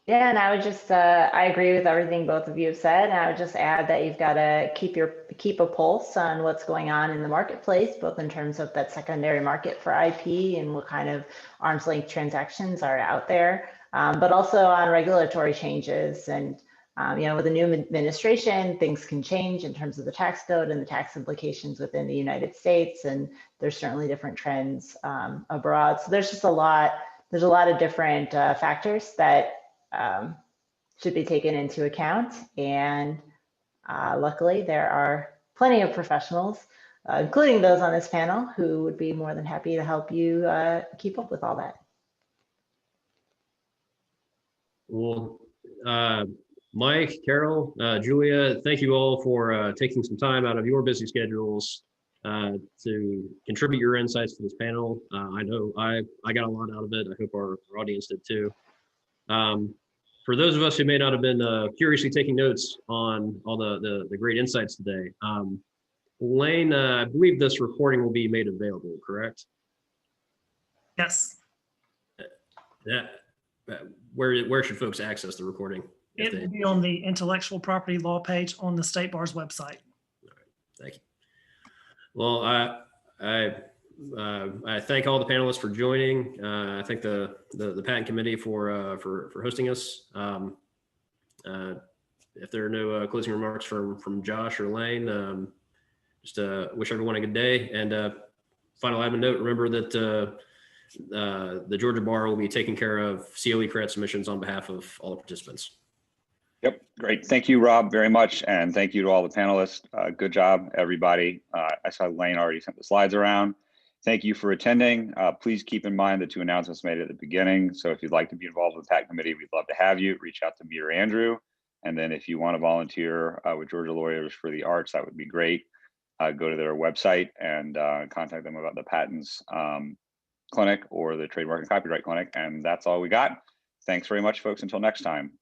Yeah, and I would just, I agree with everything both of you have said. And I would just add that you've got to keep a pulse on what's going on in the marketplace, both in terms of that secondary market for IP and what kind of arm's length transactions are out there, but also on regulatory changes. And, with the new administration, things can change in terms of the tax code and the tax implications within the United States. And there's certainly different trends abroad. So there's just there's a lot of different factors that should be taken into account. And luckily, there are plenty of professionals, including those on this panel, who would be more than happy to help you keep up with all that. Well, Mike, Carol, Julia, thank you all for taking some time out of your busy schedules to contribute your insights to this panel. I know I got a lot out of it. I hope our audience did too. For those of us who may not have been curiously taking notes on all the great insights today, Lane, I believe this recording will be made available, correct? Yes, Yeah. Where should folks access the recording? it will be on the intellectual property law page on the State Bar's website. All right, thank you. Well, I thank all the panelists for joining. I thank the patent committee for hosting us. If there are no closing remarks from Josh or Lane, just wish everyone a good day. And final admin note: remember that the Georgia Bar will be taking care of COE credit submissions on behalf of all the participants. Yep, great. Thank you, Rob, very much. And thank you to all the panelists. Good job, everybody. I saw Lane already sent the slides around. Thank you for attending. Please keep in mind the 2 announcements made at the beginning. So if you'd like to be involved with the PAC committee, we'd love to have you. Reach out to me or Andrew. And then if you want to volunteer with Georgia Lawyers for the Arts, that would be great. Go to their website and contact them about the patents clinic or the trademark and copyright clinic. And that's all we got. Thanks very much, folks. Until next time.